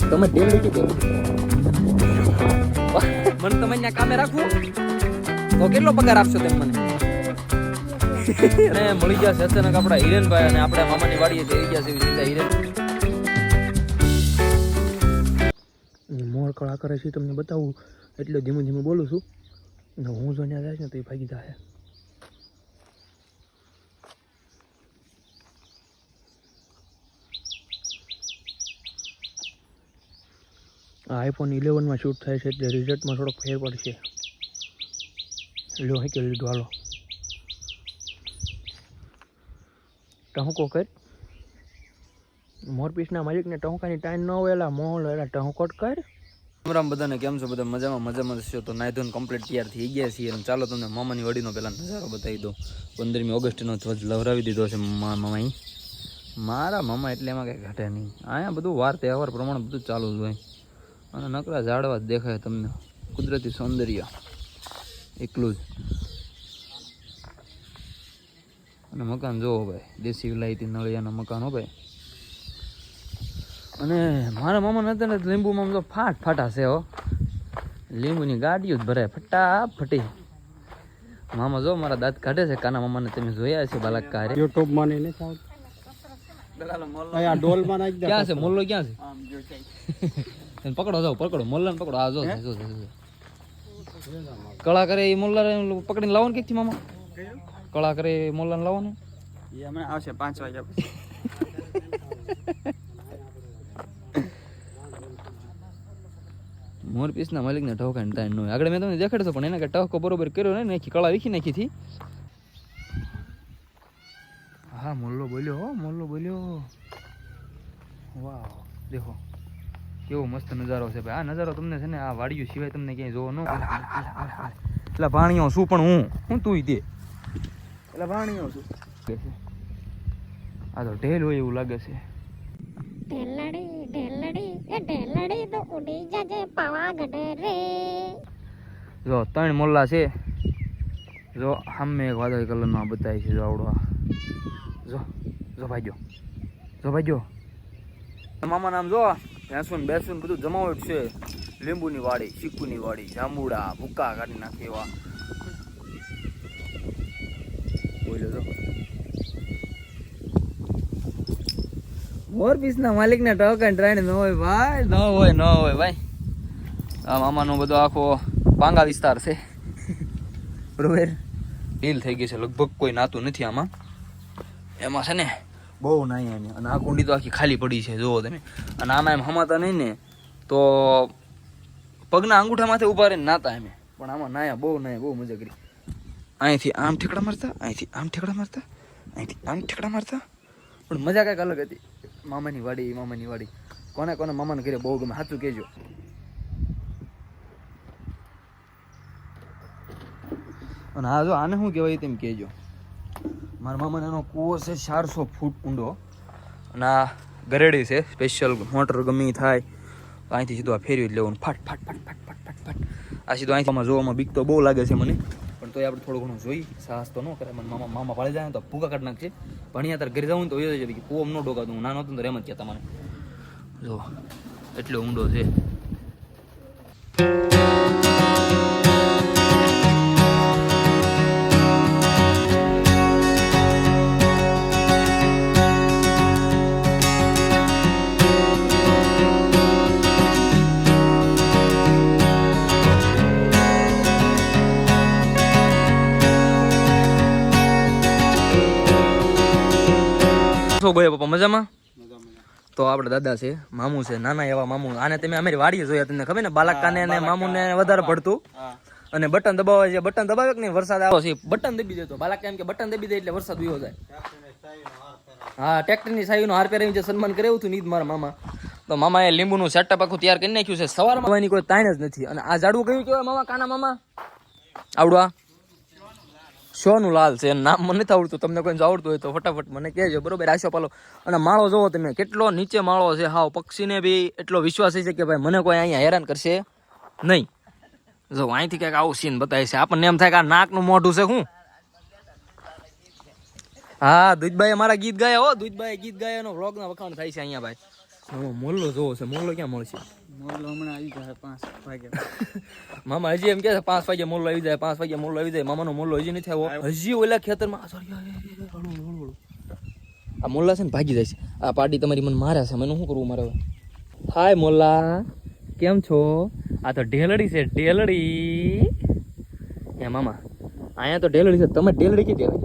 તમે તેલ લીધી કે મને તમે ત્યાં કામે રાખવું તો કેટલો પગાર આપશો તેમ મને? અને મળી ગયા છે અચાનક આપણા હિરેનભાઈ અને આપણા મામાની વાડીએ જઈ ગયા છે સીધા હિરેન. મોર કળા કરે છે તમને બતાવું એટલે ધીમે ધીમે બોલું છું ને હું જો ત્યાં જાય ને તો એ ભાગી જાય. આઈફોન 11 માં શૂટ થાય છે એટલે રિઝલ્ટમાં થોડોક ફેર પડશે. લો હે કે લીધું હાલો ટહુકો કર. મોરપીસના માલિકને ટહુકાની ટાઈમ ન હોય એલા મોહલ એલા ટહુકોટ કર. રામ બધાને કેમ છો? બધા મજામાં છો? તો નાઈ ધોઈને કમ્પ્લીટ તૈયાર થઈ ગયા છીએ અને ચાલો તમને મામાની વાડીનો પહેલા નજારો બતાવી દો. 15મી ઓગસ્ટનો ધ્વજ લહેરાવી દીધો છે મામાએ. મારા મામા એટલે એમાં કંઈ ઘટે નહીં. અહીંયા બધું વાર તહેવાર પ્રમાણે બધું ચાલુ જ હોય અને નકરા ઝાડવા જ દેખાય તમને. કુદરતી સૌંદર્ય એકલું જ. અને મકાન જોવો ભાઈ, દેશી વિલાયતી નળિયાના મકાન હો ભાઈ. અને મારા મામાને હતા ને લીંબુમાં તો ફાટા છે હો. લીંબુની ગાડીઓ જ ભરાય ફટાફટી. મામા જો મારા દાંત કાઢે છે. કાના મામાને તમે જોયા છે બાલકકારે યુટ્યુબમાં ને ક્યાં છે મોલ્લો? ક્યાં છે? પકડો જાઓ, પકડો મોલ્લાને પકડો. આ જો કળા કરે એ મોલ્લા પકડીને લાવો ને ક્યાંથી મામા? કળા કરે એ મોલ્લાને લાવો ને. આવશે 5 વાગ્યા પછી. મોરપીસના માલિકને ટહુકાની ટાઈમ ન હોય. આગળ મેં તમને દેખાડતો પણ એને કે ટહકો બરોબર કર્યો ને નાખી કળા વીખી નાખી હતી. હા મોલ્લો બોલ્યો હો, મોલ્લો બોલ્યો. વાહ દેખો કેવો મસ્ત નજારો છે ભાઈ. આ નજારો તમને છે ને આ વાડીઓ સિવાય તમને ક્યાંય જોવો ન. એટલે ભાણીઓ શું પણ હું તું દે એટલે ભાણીઓ શું આ તો ઢેલ હોય એવું લાગે છે. જો 3 મોલ્લા છે. જો સામે એક વાદળી કલરનો બતાય છે. જો આવડો જો ભાઈજો મામા નામ જો ભેંસું બેસું બધું જમાવટ છે. લીંબુની વાડી, ચીકુની વાડી, જાંબુડા ભૂકા કાઢી નાખે એવા. બોલ્યો તો મોરપીસના માલિકને ટહુકાની ટ્રાય ન હોય ભાઈ, ન હોય ભાઈ. આ મામાનો બધો આખો પાંગા વિસ્તાર છે બરોબર. ઢીલ થઈ ગઈ છે લગભગ કોઈ નાતું નથી આમાં. એમાં છે ને બહુ નાય અને આ કુંડી તો આખી ખાલી પડી છે જુઓ તમે. અને આમાં એમ હમાતા નહીં ને તો પગના અંગૂઠામાંથી ઊભા રહીને નાતા એમ. પણ આમાં નાયા બહુ મજા કરી. અહીંથી આમ ઠેકડા મારતા, અહીંથી આમ ઠેકડા મારતા, અહીંથી આમ ઠેકડા મારતા. પણ મજા કંઈક અલગ હતી. મામાની વાડી કોને મામાને ઘરે બહુ ગમે સાચું કહેજો. અને આ જો આને શું કહેવાય તેમ કહેજો. મારા મામાને એનો કૂવો છે 400 ફૂટ ઊંડો. અને આ ગરેડી છે સ્પેશિયલ. મોટર ગમી થાય તો અહીંથી સીધું આ ફેરવી જ લેવાનું ફાટ. આ સીધું અહીંથી જોવામાં બીક તો બહુ લાગે છે મને, પણ તોય આપણે થોડું ઘણું જોઈ. સાહસ તો ન કરે. મને મામા પાડી જાય ને તો ભૂકા કાઢ નાખશે. ભણ્યા તાર ઘરે જવું તો એ જ કૂવો ન ડોકાતું. હું નાનો હતો તો એમ જ કહેતા મને. જો એટલો ઊંડો છે. ગયો પપ્પા મજામાં? તો આપણે દાદા છે, મામુ છે, નાના એવા મામુ. આને તમે અમારી વાડીએ જોયા, તમને ખબર ને બાલાકાને અને મામુને વધારે પડતું. અને બટન દબાવે છે. બટન દબાવે કે નહીં વરસાદ આવો છે બટન દબી દેતો. બાલાકા એમ કે બટન દબી દે એટલે વરસાદ ઉયો જાય. હા ટ્રેક્ટરની સાઈનો હાર પહેરાવીને જે સન્માન કરેવું હતું નીદ મારા મામા. તો મામાએ લીંબુનું સેટઅપ આખું તૈયાર કરી નાખ્યું છે. સવારમાં કોઈ તાણ જ નથી. અને આ ઝાડવું કયું કહેવાય મામા? કાના મામા આવડવા શોનું લાલ છે. નામ મને નથી આવડતું. તમને કોઈ આવડતું હોય તો ફટાફટ મને કહેજો બરોબર. આશો પાલો. અને માળો જોવો તમે કેટલો નીચે માળો છે. હાવ પક્ષીને બી એટલો વિશ્વાસ છે કે ભાઈ મને કોઈ અહીંયા હેરાન કરશે નહીં. જો અહીંથી કંઈક આવું સીન બતાવે છે. આપણને એમ થાય કે આ નાકનું મોઢું છે શું. હા દૂધભાઈ અમારા ગીત ગાયા હો. દૂધભાઈ ગીત ગાયાનો વ્લોગના વખાણ થાય છે અહીંયા ભાઈ. મામા મોલ્લો જોવો છે, મોલ્લો ક્યાં મળશે? મોરલો હમણાં આવી જાય 5 વાગે. મામા હજી એમ કે છે 5 વાગે મોલ્લો આવી જાય, 5 વાગે મોલ્લો આવી જાય. મામાનો મોલ્લો હજી નથી આવ્યો. હજી ઓલા ખેતરમાં આ મોલ્લા છે ને ભાગી જાય છે. આ પાડી તમારી મને મારે છે, મને શું કરવું મારે? હાય મોલ્લા, કેમ છો? આ તો ઢેલડી છે, ઢેલડી. હે મામા, અહીંયા તો ઢેલડી છે. તમે ઢેલડી કેટલી આવે?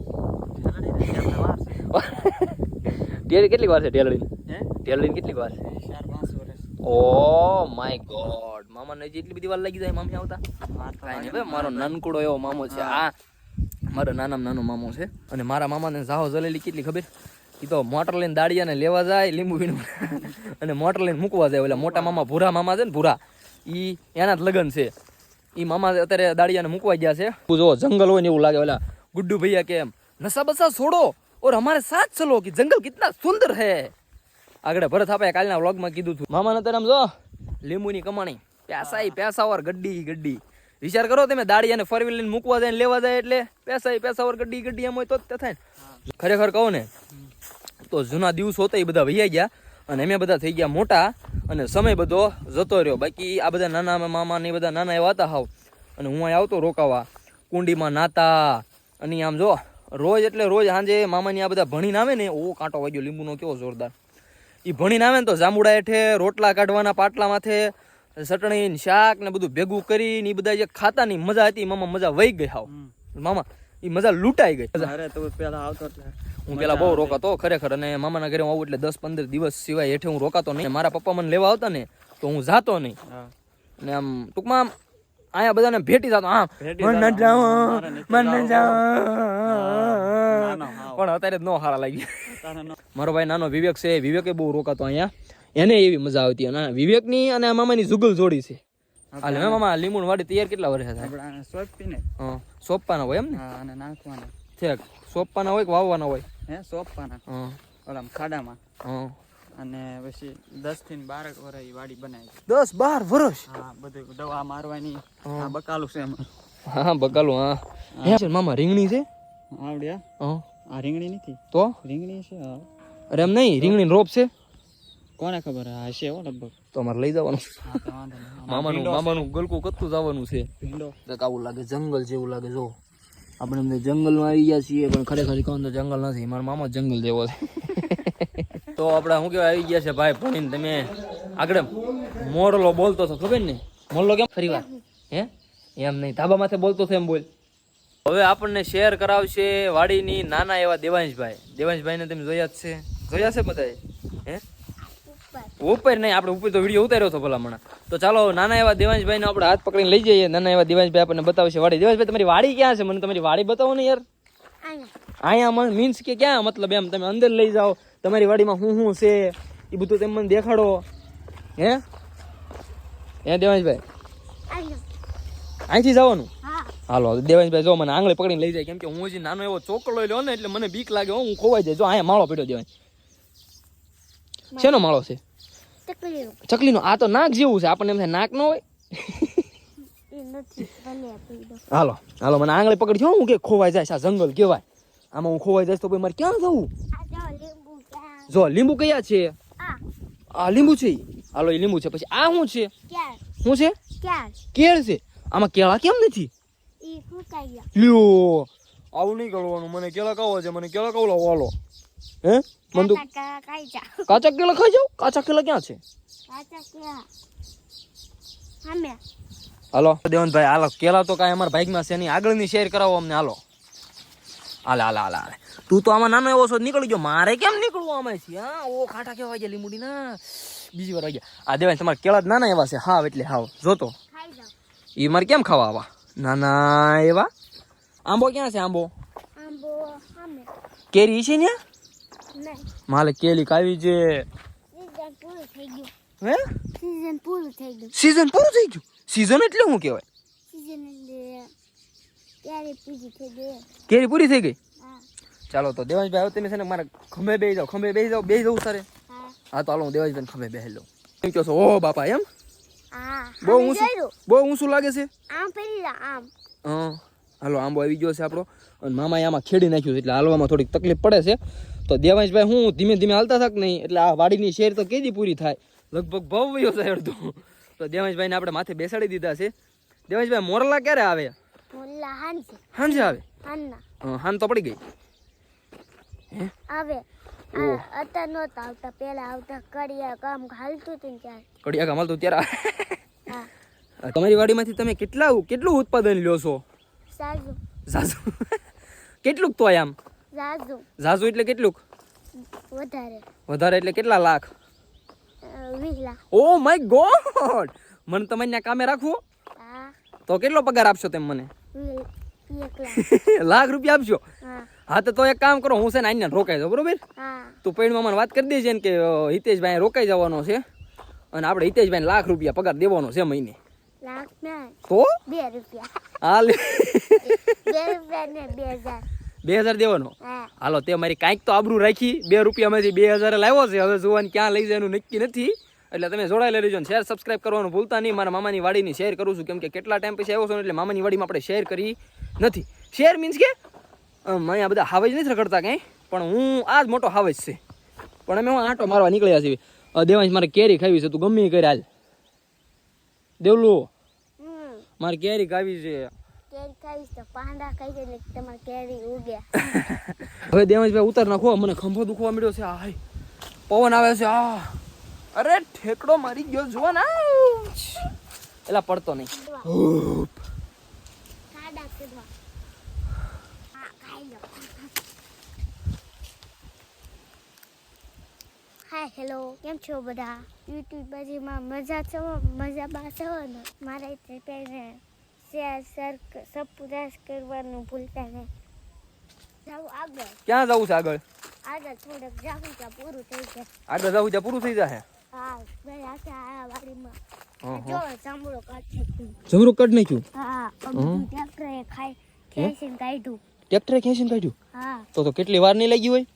ઢેલડી કેટલી વાર છે? ઢેલડી ઢેલડી કેટલી વાર છે? 4-5 વર્ષ. ઓ માય ગોડ, મામાને હજી એટલી બધી વાર લાગી જાય મામી આવતા? કાંઈ નહીં ભાઈ, મારો નાનકડો એવો મામો છે. આ મારો નાનામાં નાનો મામો છે. અને મારા મામાને જાહો જલેલી કેટલી ખબર? એ તો મોટર લઈને દાડિયાને લેવા જાય લીંબુ વીણું અને મોટર લઈને મૂકવા જાય. ઓલા મોટા મામા ભૂરા મામા છે ને, ભૂરા, એ એના જ લગ્ન છે. એ મામા અત્યારે દાડિયાને મૂકવા ગયા છે. જો જંગલ હોય ને એવું લાગે. ઓલા ગુડ્ડુ ભૈયા કે એમ, નશા બસા છોડો ઓર હમારે સાથ ચલો કે જંગલ કિતના સુંદર હે. આગળ ભરત આપે કાલના વ્લોગમાં કીધું હતું. મામાને અત્યારે આમ જો લીંબુની કમાણી, પેસાવર ગड्डी. વિચાર કરો તમે, દાડિયાને ફોર વ્હીલ લઈને મૂકવા જાય, લેવા જાય એટલે પેસાવર ગड्डी એમ હોય તો જ થાય ને. ખરેખર કહું ને તો જૂના દિવસો હતા એ બધા વૈયા ગયા અને અમે બધા થઈ ગયા મોટા અને સમય બધો જતો રહ્યો. બાકી આ બધા નાના મામા ને બધા નાના એવા હતા હાવ. અને હું અહીં આવતો રોકાવા, કુંડીમાં નાતા. અને આમ જો રોજ એટલે રોજ સાંજે મામાની આ બધા ભણીને આવે ને, ઓ કાંટો વાગ્યો લીંબુનો કેવો જોરદાર. એ ભણીને આવે ને તો જાંબુડા હેઠે રોટલા કાઢવાના પાટલા માથે, ચટણી શાક ને બધું ભેગું કરીને એ બધા જે ખાતા ની મજા હતી, મામા મજા વહી ગઈ હાવ. મામા એ મજા લૂંટાઈ ગઈ. અરે તું પેલા આવતો એટલે હું પેલા બહુ રોકાતો ખરેખર. અને મામાના ઘરે હું આવું એટલે 10-15 દિવસ સિવાય હેઠે હું રોકાતો નહીં. મારા પપ્પા મને લેવા આવતા ને તો હું જાતો નહીં. અને આમ ટૂંકમાં અહીંયા બધાને ભેટી જતો. આમ મને જાઓ, મને જાઓ. પણ અત્યારે જ નો હારા લાગી. મારો ભાઈ નાનો વિવેક છે, વિવેકે બહુ રોકાતો અહીંયા. એને એવી મજા આવતી. અને વિવેકની અને આ મામાની જુગલ જોડી છે. હાલે મામા લીંબુ વાડી તૈયાર કેટલા વર્ષ થાય? સોંપીને સોંપવાના હોય એમ ને? અને નાખવાના. ઠેક સોંપવાના હોય કે વાવવાના હોય? સોંપવાના ઓલા ખાડામાં. અને પછી 10 થી 12 વર્ષ વાડી બનાવી. 10-12 વર્ષ? હા, બધું દવા મારવાની. આ બકાલું છે એમાં. હા બકાલું. હા હે છે મામા, રીંગણી છે? આવડ્યા? આ રીંગણી નથી તો રીંગણી છે. અરે એમ નહીં, રીંગણી રોપ છે? કોને ખબર? હા છે લગભગ. તો અમારે લઈ જવાનું. મામાનું ગલકું કતું જવાનું છે. આવું લાગે જંગલ જેવું લાગે. જો આપણે એમને જંગલમાં આવી ગયા છીએ, પણ ખરેખર કહું તો જંગલ નથી. મારા મામા જંગલ જેવો છે. તો આપણે શું કહેવાય આવી ગયા છે ભાઈ ભણીને. તમે આગળ મોરલો બોલતો હતો ખબર ને? મોરલો કેમ ફરી વાર? હે એમ નહીં, ધાબા માથે બોલતો હતો એમ બોલ. હવે આપણને શેર કરાવશે વાડીની નાના એવા દેવાંશભાઈ. દેવાંશભાઈને તમે જોયા છે બધાએ? હે ઉપર નહીં, આપણે ઉપર તો વિડીયો ઉતાર્યો હતો ભલામણા. તો ચાલો નાના એવા દેવાંશભાઈને આપણે હાથ પકડીને લઈ જઈએ. નાના એવા દેવાંશભાઈ આપણને બતાવશે વાડી. દેવાંશભાઈ તમારી વાડી ક્યાં છે? મને તમારી વાડી બતાવો ને યાર. અહીંયા મીન્સ કે ક્યાં? મતલબ એમ તમે અંદર લઈ જાઓ, તમારી વાડીમાં શું છે એ બધું તમે મને દેખાડો. હે દેવાંશભાઈ અહીંથી જવાનું? હાલો દેવાંશભાઈ જો મને આંગળી પકડીને લઈ જાય. કેમ કે હું હજી નાનો એવો ચોકડો લ્યો ને એટલે મને બીક લાગે. હું ખોવાઈ જાય. જો અહીંયા માળો પડ્યો દેવાંશ. શેનો માળો છે? ચકલીનો. આ તો નાક જેવું છે. આપણને એમ થાય નાક નો હોય. હાલો હાલો મને આંગળી પકડજો. હું કે ખોવાઈ જાય. આ જંગલ કેવાય, આમાં હું ખોવાઈ જાય તો મારે ક્યાં જવું? જો લીંબુ કયા છે? આ લીંબુ છે. હાલો એ લીંબુ છે. પછી આ શું છે? શું છે? કેળ છે. આમાં કેળા કેમ નથી? લ્યો આવું નહીં કરવાનું. મને કેળા ખાવા છે. મને કેળા ખાવ વાલો. હે મને તો કાચા કેળા ખાઈ જાવ. કાચા કેળા ક્યાં છે? હાલો દેવનભાઈ હાલો, કેળા તો કાંઈ અમારા ભાગમાં છે નહીં. આગળની શેર કરાવો અમને. હાલો હાલે હાલે હાલે હાલે. તું તો આમાં નાનો એવો છો નીકળી ગયો. મારે કેમ નીકળવું આમાંથી? હા ઓ ખાટા કેવા ગયા લીંબુડી ના બીજી વાર વાગ્યા. આ દેવાય તમારા કેળા નાના એવા છે. હાવ એટલે હાવ જોતો એ મારે કેમ ખાવા આવા નાના એવા? આંબો ક્યાં છે? આંબો કેરી છે ને? માલે કેલી ખાવી છે. હે સીઝન પૂરું થઈ ગયું? સીઝન એટલે શું કહેવાય? કેરી પૂરી થઈ ગઈ? ચાલો તો દેવાંશભાઈ હવે તમે છે ને મારા ખંભે બેસી જાઓ. ખંભે બેસી જાઓ. બેસી જવું સરે? હા તો હાલો હું દેવાંશભાઈ ખંભે બેસી લઉં. એમ કહો છો? ઓ બાપા એમ બહુ ઊંચું લાગે છે. હાલો આંબો આવી ગયો છે આપણો. અને મામાએ આમાં ખેડી નાખ્યું છે એટલે હાલવામાં થોડીક તકલીફ પડે છે. તો દેવાંશભાઈ હું ધીમે ધીમે હાલતા થાક નહીં એટલે આ વાડીની શેર તો કેદી પૂરી થાય, લગભગ ભવ્યો થાય અડધો. તો દેવાંશભાઈને આપણે માથે બેસાડી દીધા છે. દેવાંશભાઈ મોરલા ક્યારે આવે? મોરલા હાંજે સાંજે આવે. હાંજના હાન તો પડી ગઈ આવે. અત્યારે નહોતા આવતા, પેલા આવતા કડિયા કામ હાલતું હતું ને ત્યારે. કડિયા કામ હાલતું ત્યારે. હા તમારી વાડીમાંથી તમે કેટલું ઉત્પાદન લ્યો છો? સાજુ ઝાઝુ. કેટલુંક તો આમ સાજુ ઝાઝુ એટલે કેટલુંક? વધારે એટલે કેટલા lakh? 20 lakh. Oh my God, મને તમારે ત્યાં કામે રાખવું હા તો કેટલો પગાર આપશો તેમ મને? 1 લાખ. લાખ રૂપિયા આપશો? હા હા તો એક કામ કરો, હું છે ને અહીંયા રોકાઈ જાઉં, બરોબર? હા તું પૈણમાં મને વાત કરી દેજે ને કે હિતેશભાઈ રોકાઈ જવાનો છે અને આપણે હિતેશભાઈ લાખ રૂપિયા પગાર દેવાનો છે મહિને. લાખ ના તો 2 રૂપિયા. હાલ 2 રૂપિયા ને 2000. 2000 દેવાનો. હા હાલો તે મારી કાંઈક તો આબરૂ રાખી, 2 રૂપિયામાંથી 2000 લાવ્યો છે. હવે જોવાનું ક્યાં લઈ જાય એનું નક્કી નથી, એટલે તમે જોડાયેલા રહેજો ને શેર સબસ્ક્રાઇબ કરવાનું ભૂલતા નહીં. મારા મામાની વાડીની શેર કરું છું, કેમ કે કેટલા ટાઈમ પછી આવ્યો છું એટલે મામાની વાડીમાં આપણે શેર કરી નથી. શેર મીન્સ કે અહીંયા બધા હાવેજ નથી રખડતા કંઈ, પણ હું આ જ મોટો હાવેજ છે. પણ અમે હું આંટો મારવા નીકળ્યા છીએ. દેવાંશ મારે કેરી ખાવી છે, તું ગમે એ કરી હાલ. દેવલું મારે કેરી ખાવી છે. કેરી ખાઈશ તો પાંડા ખાઈ જાય ને તમારે કેરી ઉગ્યા. હવે દેવાંશભાઈ ઉતાર નાખો, મને ખંભો દુખવા મળ્યો છે. આ પવન આવે છે. અરે ઠેકડો મારી ગયો, જુઓ ને. એલા પડતો નહીં. ખાડા કીધવા. હા ખાઈ લો. હાય હેલો, કેમ છો બધા? યુટ્યુબ બાજુમાં મજા છો? મજા બાસો ને? મારા ચેનલને શેર સબસ્ક્રાઇબ કરવાનું ભૂલતા નહીં. જાવ આગળ. ક્યાં જવું છે આગળ? આગળ થોડુંક જાવું ત્યાં પૂરું થઈ જાય. આગળ જવું ત્યાં પૂરું થઈ જાય. હા ભાઈ આ વાડીમાં જો જાંબુડો કાઢી. જમરૂક કાઢ નાખ્યું? હા બધું ટ્રેક્ટરે ખેંચીને કાઢ્યું. ટ્રેક્ટરે ખેંચીને કાઢ્યું? હા તો કેટલી વાર નહીં લાગી હોય?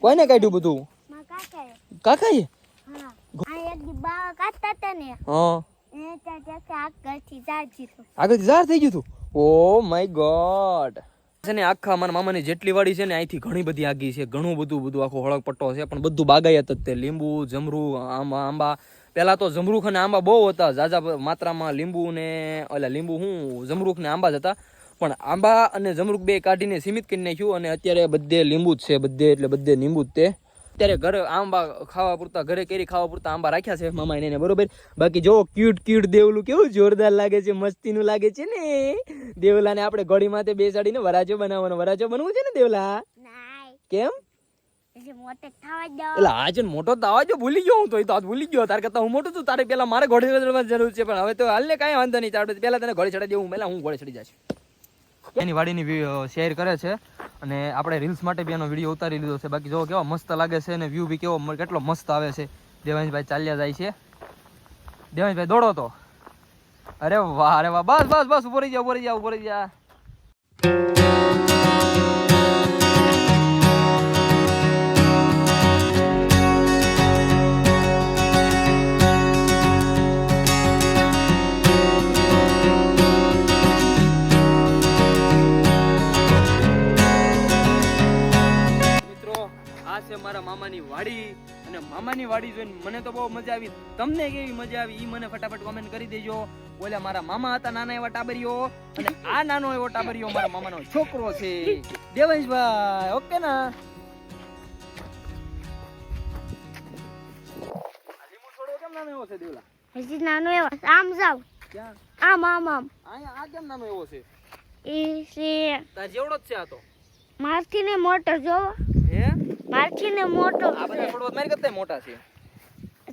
કોઈને કાઢ્યું બધું? મારા કાકાએ. કાકાએ? હા આ એક દી બાવા કાઢતા હતા ને હા, એ ત્યાં ટ્રેક્ટર આગળથી જાજી તો. આગળથી ઝાડ થઈ ગયું હતું? Oh my God. છે ને આખા મારા મામાની જેટલી વાડી છે ને અહીંથી ઘણી બધી આગી છે, ઘણું બધું આખો હળક પટ્ટો છે, પણ બધું બાગાયત જ તે. લીંબુ, જમરૂ, આંબા. પહેલા તો જમરૂખ અને આંબા બહુ હતા, ઝાઝા માત્રામાં. લીંબુ ને જમરૂખ ને આંબા જ હતા, પણ આંબા અને જમરૂખ બે કાઢીને સીમિત કરી નાખ્યું અને અત્યારે બધે લીંબુ જ છે, બધે લીંબુ જ તે. અત્યારે ઘરે આંબા ખાવા પૂરતા, ઘરે કેરી ખાવા પૂરતા આંબા રાખ્યા છે મામા એને, બરોબર? બાકી જો ક્યુટ દેવલું કેવું જોરદાર લાગે છે, મસ્તીનું લાગે છે ને. દેવલાને આપણે ઘોડી માથે બેસાડીને વરાજો બનાવવાનો. વરાજો બનવું છે ને દેવલા? નાય કેમ? એટલે મોટે થવા દો. એટલે આજે મોટો તો આવાજો ભૂલી ગયો હું, તો એ તો ભૂલી ગયો. તારે કરતા હું મોટું છું, તારે પેલા મારે ઘોડે ચડવાની જરૂર છે, પણ હવે તો હાલને કાંઈ વાંધો નહીં. તારે પેલા તને ઘોડે ચડાવી દેવું, પહેલા હું ઘોડે ચડી જઈશ. એની વાડીની શેર કરે છે અને આપણે રીલ્સ માટે બી એનો વિડીયો ઉતારી લીધો છે. બાકી જો કેવો મસ્ત લાગે છે અને વ્યૂ બી કેટલો મસ્ત આવે છે. દેવાંશભાઈ ચાલ્યા જાય છે. દેવાંશભાઈ દોડો તો. અરે વાહ, બસ ઉભો રહી જા. મારા મામાની વાડી, અને મામાની વાડી જોઈને મને તો બહુ મજા આવી. તમને કેવી મજા આવી ઈ મને ફટાફટ કોમેન્ટ કરી દેજો. બોલ્યા મારા મામા હતા નાના એવા ટાબરીઓ, અને આ નાનો એવો ટાબરીઓ મારા મામાનો છોકરો છે દેવાંશભાઈ. ઓકે ના? લીંબુ છોડવો કેમ નાનો એવો છે દેવલા? હજી નાનો એવો. આમ જાવ. ક્યાં? આમ અહીંયા આ કેમ નાનો એવો છે? એ છે તાર જેવડો જ છે આ તો. મારથી ને મોટો જો. હે? મારથી ને મોટો. આ બધા છોડવા મારી કરતા મોટા છે.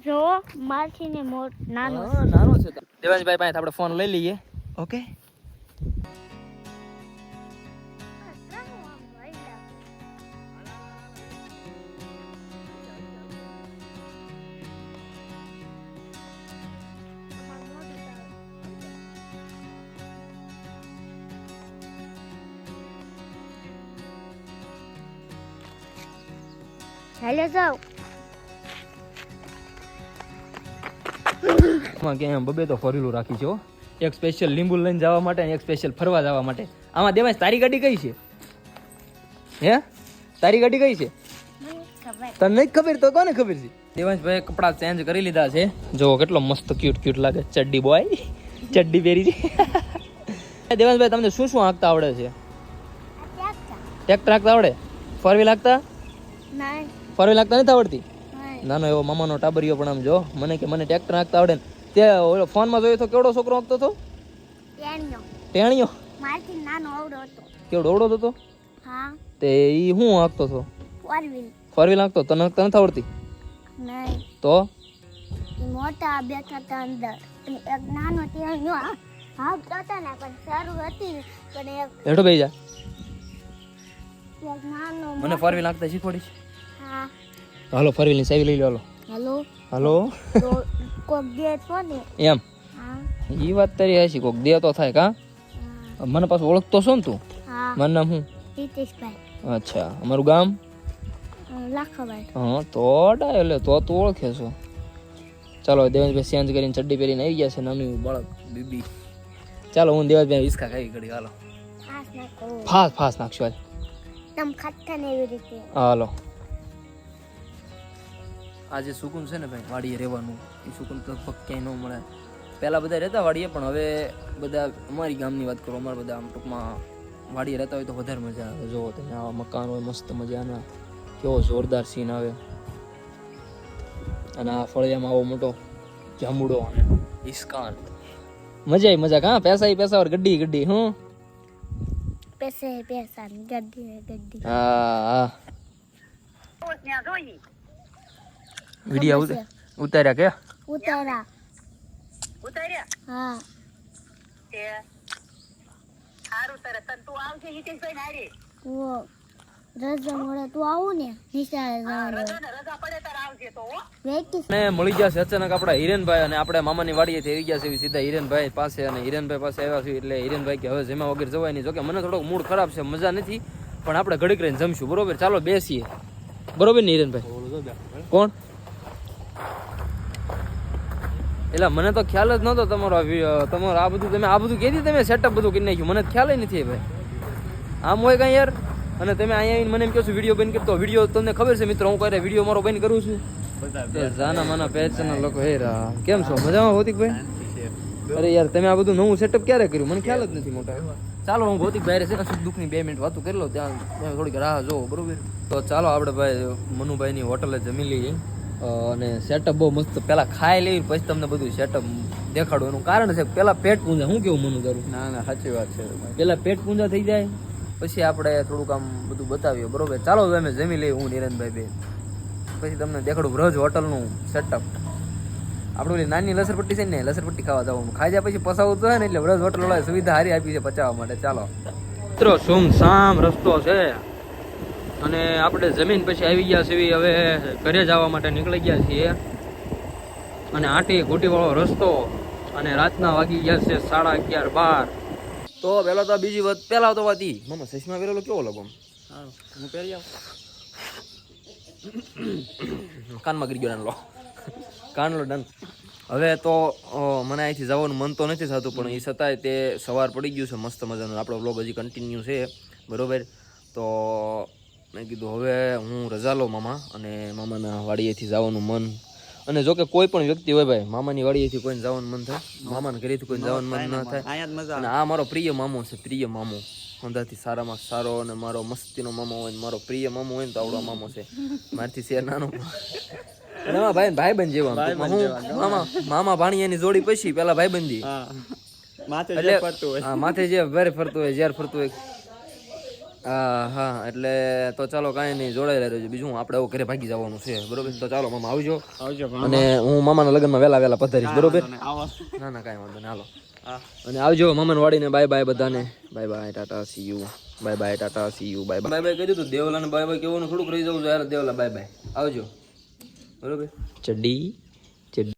જો મારથી ને નાનો. નાનો છે. દેવાંશભાઈ પાસે આપણે ફોન લઈ લઈએ. ઓકે. હેલો જાવ. બબે તો ફરેલું રાખી છે. એક સ્પેશિયલ લીંબુ લઈને જવા માટે અને એક સ્પેશિયલ ફરવા જવા માટે. આમાં દેવાંશ તારી ગાડી કઈ છે? હે? તારી ગાડી કઈ છે? ખબર. તને નહીં ખબર તો કોને ખબર છે? દેવાંશભાઈ કપડાં ચેન્જ કરી લીધા છે. જો કેટલો મસ્ત ક્યુટ લાગે. ચડ્ડી બોય, ચડ્ડી પહેરી છે. દેવાંશભાઈ તમને શું શું હાંકતા આવડે છે? ટ્રેક્ટર હાંકતા આવડે? ફોર વ્હીલ હાંકતા? નહીં. ફોર વ્હીલ હાંકતા નથી આવડતી? નહીં. નાનો એવો મામાનો ટાબરિયો પણ આમ જો મને કે મને ટ્રેક્ટર હાંકતા આવડે ને તે ઓલો ફોનમાં જોયો તો કેવડો છોકરો હાંકતો હતો? ટેણીઓ. ટેણીયો? મારથી નાનો આવડો હતો. કેવડો ઓવડો હતો? હા. તે ઈ હું હાંકતો હતો? Four wheel. ફોર વ્હીલ હાંકતો? તને હાંકતા નથી આવડતી? નહીં. તો ઈ મોટા બેઠા હતા અંદર અને એક નાનો ટેણીઓ હાંકતો હતો ને પણ સારું હતી ને પણ હેઠો બેસી જા. એક નાનો મને ફોર વ્હીલ હાંકતા શીખવાડીશ? હા. હાલો ફોર વ્હીલની ચાવી લઈ લો. હાલો હેલો. હાલો. તો કોક દે છો ને. એમ હા. ઈ વાત તારી હાચી. કોક દે તો થાય કા? મને પાછું ઓળખતો છો ને તું? હા. મારું નામ શું? હિતેશભાઈ. અચ્છા. અમારું ગામ? લાખાભાઈ. હા તો ડાય એટલે તો તું ઓળખે છો. ચાલો દેવાંશભાઈ ચેન્જ કરીને ચડ્ડી પહેરીને આવી ગયા છે નાનું બાળક બીબી. ચાલો હું દેવાંશભાઈ વિસ્કા ખાઈ ઘડી. હાલો ફાસ ના કરો. ફાસ નાખશું હાલ. તમ ખાતા ને એવી રીતે. હાલો. આજે સુકૂન છે ને ભાઈ વાડીએ રહેવાનું. એ સુકૂન તો ક્યાંય ન મળે. પહેલાં બધા રહેતા વાડીએ પણ હવે બધા અમારી ગામની વાત કરો અમારા બધા આમ ટૂંકમાં વાડીએ રહેતા હોય તો વધારે મજા આવે. જો તમે આવા મકાન હોય મસ્ત મજાના કેવો જોરદાર સીન આવે. અને આ ફળિયામાં આવો મોટો જાંબુડો અને ઇસ્કાન મજા કાં પૈસા ઓર ગड्डी હું પૈસા ગड्डी. હા વિડિયો ઉતાર્યા કે ઉતારા. હા. ઓ રજા મળે તું આવું ને નિશાળ ને મળી ગયા છે અચાનક આપણા હિરેનભાઈ અને આપણે મામાની વાડીએથી આવી ગયા છે સીધા હિરેનભાઈ પાસે. અને હિરેનભાઈ પાસે આવ્યા છે એટલે હિરેનભાઈ કે હવે જમ્યા વગર જવાય નહીં. જોકે મને થોડોક મૂડ ખરાબ છે, મજા નથી, પણ આપણે ઘડીક રહીને જમશું. બરોબર? ચાલો બેસીએ. બરોબર ને હિરેનભાઈ? કોણ? એટલે મને તો ખ્યાલ જ નહોતો તમારો આ બધું તમે આ બધું કીધી તમે સેટઅપ બધું કરી નાખ્યું. મને ખ્યાલ નથી ભાઈ. આમ હોય કાંઈ યાર. અને તમે અહીંયા આવીને મને એમ કહો છો વિડીયો બંધ કરતો. વિડીયો તમને ખબર છે મિત્રો હું કરે વિડીયો મારો બંધ કરું છું? જાના માના પહેચાના લોકો હેરા. કેમ છો? મજામાં ભૌતિકભાઈ? અરે યાર તમે આ બધું નવું સેટઅપ ક્યારે કર્યું? મને ખ્યાલ જ નથી મોટા. ચાલો હું ભૌતિકભાઈ છે ને સુખ દુઃખની 2 મિનિટ વાતો કરી લો. ત્યાં તમે થોડીક રાહ જોવો. બરોબર? તો ચાલો આપણે ભાઈ મનુભાઈની હોટલે જમી લઈએ. અને સેટઅપ બહુ મસ્ત. પહેલાં ખાઈ લેવી પછી તમને બધું સેટઅપ દેખાડું. એનું કારણ છે પહેલાં પેટ પૂંજા. શું કેવું મનુ તારું? ના સાચી વાત છે. પહેલાં પેટ પૂંજા થઈ જાય પછી આપણે થોડુંક આમ બધું બતાવીએ. બરોબર? ચાલો અમે જમી લઈએ હું નિરંજભાઈ બે. પછી તમને દેખાડું વ્રજ હોટલનું સેટઅપ. આપણે ઓલી નાની લસરપટ્ટી છે ને લસરપટ્ટી ખાવા જવાનું. ખાઈ જાય પછી પસાવું તો હોય ને એટલે વ્રજ હોટલ વાળા સુવિધા સારી આપી છે પચાવવા માટે. ચાલો મિત્રો સુમસામ રસ્તો છે અને આપણે જમીન પછી આવી ગયા છીએ. હવે ઘરે જવા માટે નીકળી ગયા છીએ અને આટી ઘૂંટી વાળો રસ્તો અને રાતના વાગી ગયા છે 11:30 12. તો પેલા તો બીજી વાત પેલા તો વાત ઈ મામા ચશ્મા પહેરેલો કેવો લાગો? હું પહેરી આવું. કાનમાં ગરી ગયો લો કાનલો ડન. હવે તો મને અહીંથી જવાનું મન તો નથી થતું પણ એ છતાંય તે સવાર પડી ગયું છે મસ્ત મજાનું. આપણો બ્લોગ હજી કન્ટિન્યુ છે. બરોબર? તો મેં કીધું હવે હું રજા લો મામા અને મામાના વાડીએથી જવાનું મન. અને જો કે કોઈ પણ વ્યક્તિ હોય ભાઈ મામાની વાડીએથી કોઈને જવાનું મન થાય, મામાના ઘરેથી કોઈને જવાનું મન ના થાય. અને આ મારો પ્રિય મામો છે. પ્રિય મામો અંધાથી સારામાં સારો અને મારો મસ્તીનો મામો હોય ને મારો પ્રિય મામો હોય ને તો આવડો મામો છે. મારથી શેર નાનો અને ભાઈ ભાઈબંધ જેવા. મામા ભાણી એની જોડી પછી પેલા ભાઈબંધી. માથે જે વેરે ફરતું હોય જ્યારે ફરતું હોય. હા એટલે તો ચાલો કાંઈ નહીં જોડાયેલા રહેજો. બીજું આપણે આવું ઘરે ભાગી જવાનું છે. બરોબર? તો ચાલો મામા આવજો. અને હું મામાના લગ્નમાં વહેલા પધારીશ. બરોબર? ના કાંઈ વાંધો નહીં. હાલો અને આવજો મામાની વાડીને. બાય બાય બધાને. Bye bye Tata C you. Bye bye Tata C you. Bye bye કહી દીધું. દેવલાને બાય બાય કેવું થોડુંક રહી જવું યાર. દેવલા બાય બાય આવજો. બરોબર? ચડ્ડી